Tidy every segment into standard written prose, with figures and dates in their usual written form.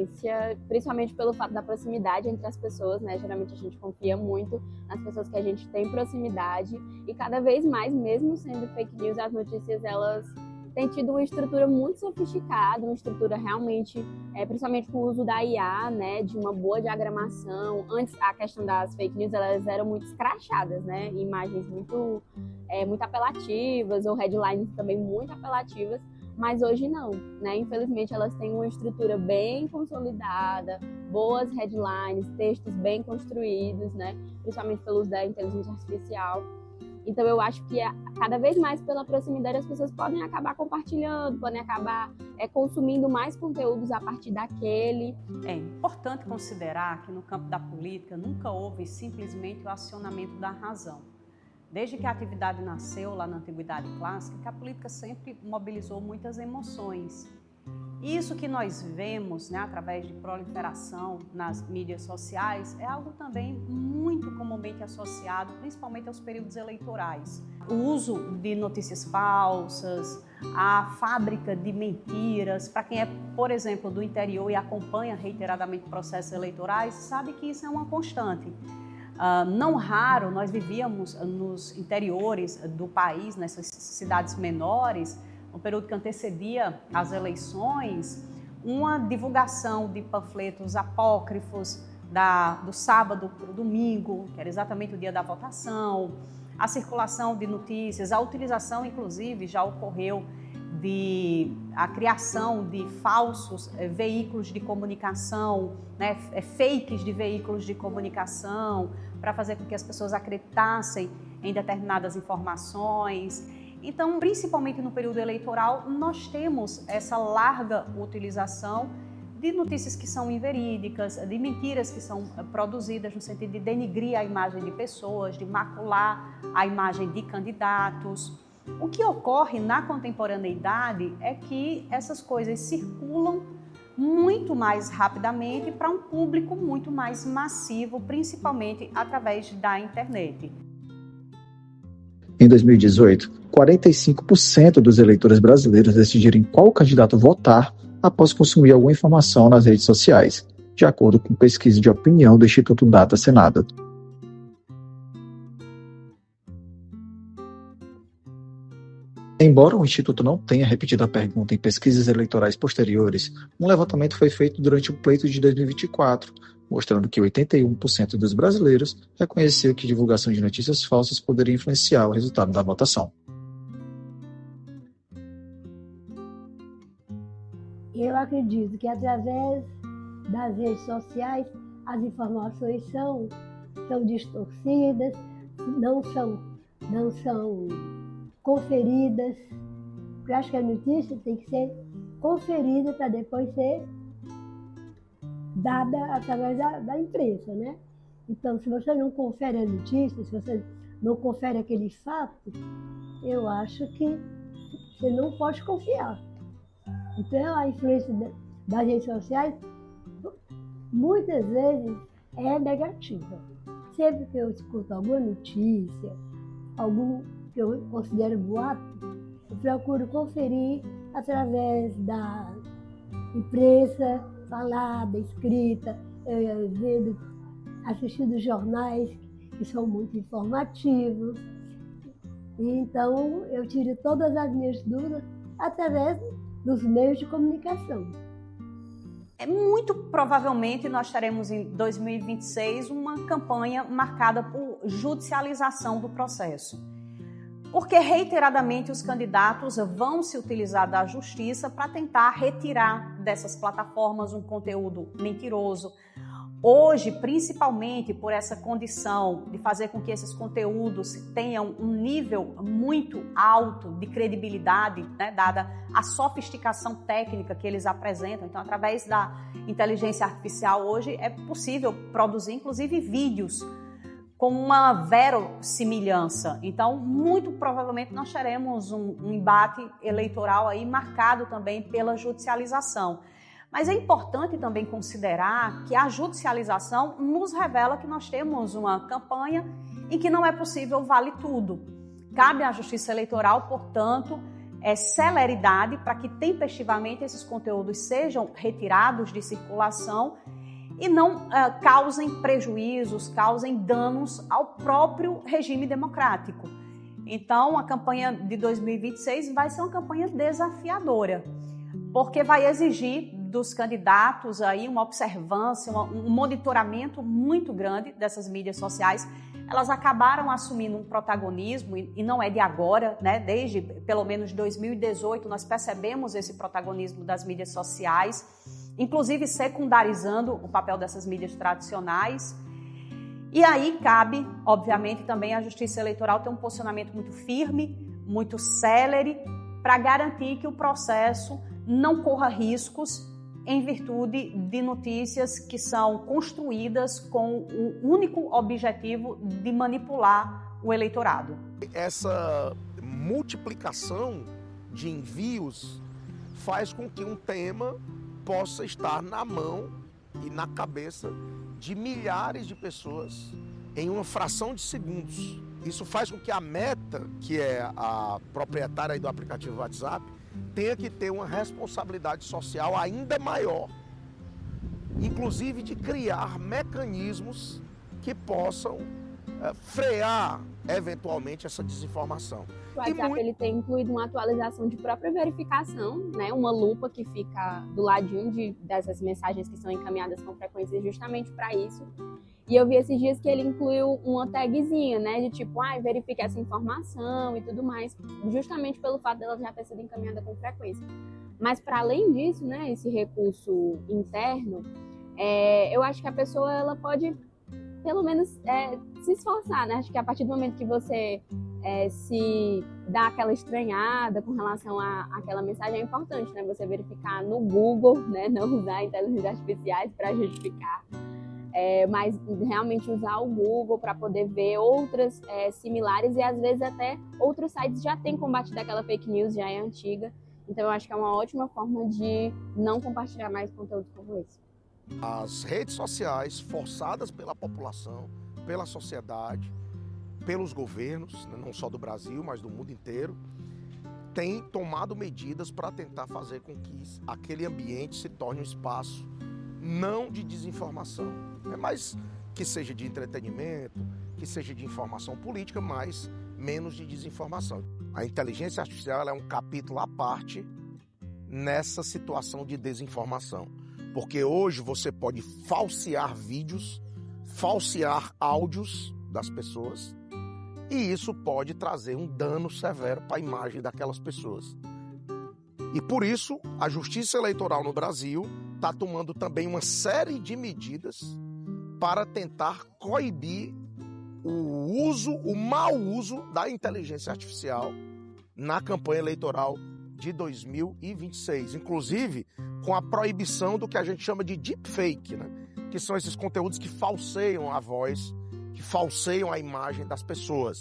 preferência, principalmente pelo fato da proximidade entre as pessoas, né? Geralmente a gente confia muito nas pessoas que a gente tem proximidade e cada vez mais, mesmo sendo fake news, as notícias elas têm tido uma estrutura muito sofisticada, uma estrutura realmente, principalmente com o uso da IA, né? De uma boa diagramação. Antes, a questão das fake news, elas eram muito escrachadas, né? Imagens muito apelativas ou headlines também muito apelativas. Mas hoje não, né? Infelizmente elas têm uma estrutura bem consolidada, boas headlines, textos bem construídos, né? Principalmente pelo uso da inteligência artificial. Então eu acho que cada vez mais pela proximidade as pessoas podem acabar compartilhando, podem acabar consumindo mais conteúdos a partir daquele. É importante considerar que no campo da política nunca houve simplesmente o acionamento da razão. Desde que a atividade nasceu lá na Antiguidade Clássica, que a política sempre mobilizou muitas emoções. Isso que nós vemos, né, através de proliferação nas mídias sociais é algo também muito comumente associado, principalmente aos períodos eleitorais. O uso de notícias falsas, a fábrica de mentiras. Para quem é, por exemplo, do interior e acompanha reiteradamente processos eleitorais, sabe que isso é uma constante. Não raro, nós vivíamos nos interiores do país, nessas cidades menores, no período que antecedia as eleições, uma divulgação de panfletos apócrifos do sábado para o domingo, que era exatamente o dia da votação, a circulação de notícias, a utilização, inclusive, já ocorreu a criação de falsos veículos de comunicação, né, fakes de veículos de comunicação, para fazer com que as pessoas acreditassem em determinadas informações. Então, principalmente no período eleitoral, nós temos essa larga utilização de notícias que são inverídicas, de mentiras que são produzidas no sentido de denigrir a imagem de pessoas, de macular a imagem de candidatos. O que ocorre na contemporaneidade é que essas coisas circulam muito mais rapidamente para um público muito mais massivo, principalmente através da internet. Em 2018, 45% dos eleitores brasileiros decidiram em qual candidato votar após consumir alguma informação nas redes sociais, de acordo com pesquisa de opinião do Instituto Data Senado. Embora o Instituto não tenha repetido a pergunta em pesquisas eleitorais posteriores, um levantamento foi feito durante o pleito de 2024, mostrando que 81% dos brasileiros reconheceu que divulgação de notícias falsas poderia influenciar o resultado da votação. Eu acredito que através das redes sociais as informações são distorcidas, não são conferidas. Eu acho que a notícia tem que ser conferida para depois ser dada através da imprensa, né? Então, se você não confere a notícia, se você não confere aquele fato, eu acho que você não pode confiar. Então, a influência das redes sociais, muitas vezes, é negativa. Sempre que eu escuto alguma notícia, algum que eu considero boato, eu procuro conferir através da imprensa, falada, escrita, assistindo jornais que são muito informativos. E então, eu tiro todas as minhas dúvidas através dos meios de comunicação. Muito provavelmente nós teremos em 2026 uma campanha marcada por judicialização do processo. Porque reiteradamente os candidatos vão se utilizar da justiça para tentar retirar dessas plataformas um conteúdo mentiroso. Hoje, principalmente por essa condição de fazer com que esses conteúdos tenham um nível muito alto de credibilidade, né, dada a sofisticação técnica que eles apresentam. Então, através da inteligência artificial hoje é possível produzir, inclusive, vídeos com uma verossimilhança. Então, muito provavelmente nós teremos um embate eleitoral aí marcado também pela judicialização. Mas é importante também considerar que a judicialização nos revela que nós temos uma campanha em que não é possível vale tudo. Cabe à Justiça Eleitoral, portanto, celeridade para que tempestivamente esses conteúdos sejam retirados de circulação e não causem prejuízos, causem danos ao próprio regime democrático. Então, a campanha de 2026 vai ser uma campanha desafiadora, porque vai exigir dos candidatos aí uma observância, um monitoramento muito grande dessas mídias sociais. Elas acabaram assumindo um protagonismo, e não é de agora, né? Desde pelo menos 2018 nós percebemos esse protagonismo das mídias sociais, inclusive secundarizando o papel dessas mídias tradicionais. E aí cabe, obviamente, também a Justiça Eleitoral ter um posicionamento muito firme, muito célere, para garantir que o processo não corra riscos em virtude de notícias que são construídas com o único objetivo de manipular o eleitorado. Essa multiplicação de envios faz com que um tema possa estar na mão e na cabeça de milhares de pessoas em uma fração de segundos. Isso faz com que a Meta, que é a proprietária do aplicativo WhatsApp, tenha que ter uma responsabilidade social ainda maior, inclusive de criar mecanismos que possam frear eventualmente essa desinformação. O WhatsApp ele tem incluído uma atualização de própria verificação, né? Uma lupa que fica do ladinho dessas mensagens que são encaminhadas com frequência justamente para isso. E eu vi esses dias que ele incluiu uma tagzinha, né? De tipo, verifique essa informação e tudo mais, justamente pelo fato dela já ter sido encaminhada com frequência. Mas para além disso, né? Esse recurso interno, eu acho que a pessoa ela pode, pelo menos, se esforçar, né? Acho que a partir do momento que você se dá aquela estranhada com relação àquela mensagem, é importante, né? Você verificar no Google, né? Não usar inteligências artificiais para justificar. Mas realmente usar o Google para poder ver outras similares, e às vezes até outros sites já têm combatido aquela fake news, já é antiga. Então eu acho que é uma ótima forma de não compartilhar mais conteúdos como esse. As redes sociais, forçadas pela população, pela sociedade, pelos governos, não só do Brasil, mas do mundo inteiro, têm tomado medidas para tentar fazer com que aquele ambiente se torne um espaço não de desinformação, mas que seja de entretenimento, que seja de informação política, mas menos de desinformação. A inteligência artificial ela é um capítulo à parte nessa situação de desinformação, porque hoje você pode falsear vídeos, falsear áudios das pessoas, e isso pode trazer um dano severo para a imagem daquelas pessoas. E por isso, a Justiça Eleitoral no Brasil está tomando também uma série de medidas para tentar coibir o mau uso da inteligência artificial na campanha eleitoral de 2026. Inclusive, com a proibição do que a gente chama de deepfake, né? Que são esses conteúdos que falseiam a voz, que falseiam a imagem das pessoas.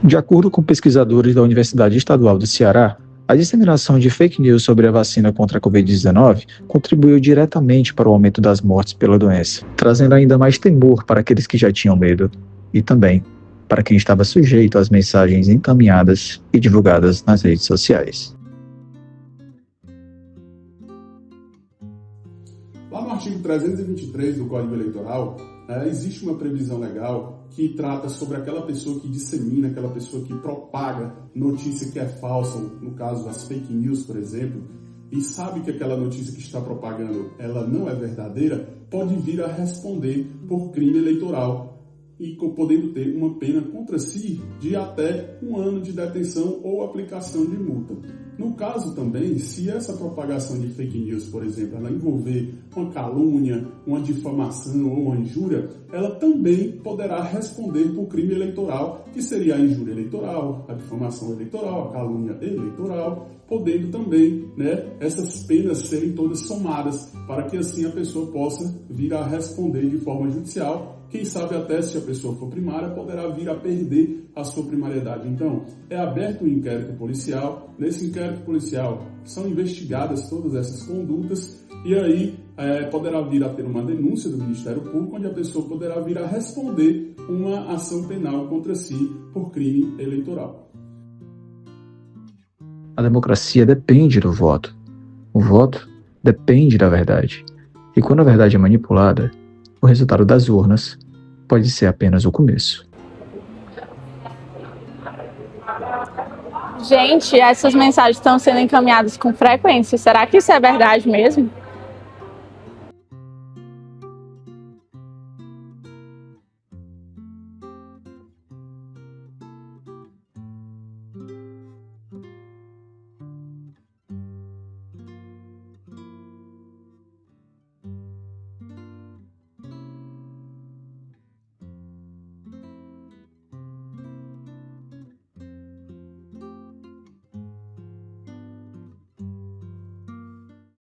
De acordo com pesquisadores da Universidade Estadual do Ceará, a disseminação de fake news sobre a vacina contra a Covid-19 contribuiu diretamente para o aumento das mortes pela doença, trazendo ainda mais temor para aqueles que já tinham medo e também para quem estava sujeito às mensagens encaminhadas e divulgadas nas redes sociais. Lá no artigo 323 do Código Eleitoral, existe uma previsão legal que trata sobre aquela pessoa que dissemina, aquela pessoa que propaga notícia que é falsa, no caso das fake news, por exemplo, e sabe que aquela notícia que está propagando ela não é verdadeira, pode vir a responder por crime eleitoral e podendo ter uma pena contra si de até 1 ano de detenção ou aplicação de multa. No caso também, se essa propagação de fake news, por exemplo, ela envolver uma calúnia, uma difamação ou uma injúria, ela também poderá responder por crime eleitoral, que seria a injúria eleitoral, a difamação eleitoral, a calúnia eleitoral, podendo também, essas penas serem todas somadas, para que assim a pessoa possa vir a responder de forma judicial. Quem sabe até, se a pessoa for primária, poderá vir a perder a sua primariedade. Então, é aberto um inquérito policial. Nesse inquérito policial são investigadas todas essas condutas e aí poderá vir a ter uma denúncia do Ministério Público, onde a pessoa poderá vir a responder uma ação penal contra si por crime eleitoral. A democracia depende do voto. O voto depende da verdade. E quando a verdade é manipulada, o resultado das urnas pode ser apenas o começo. Gente, essas mensagens estão sendo encaminhadas com frequência. Será que isso é verdade mesmo?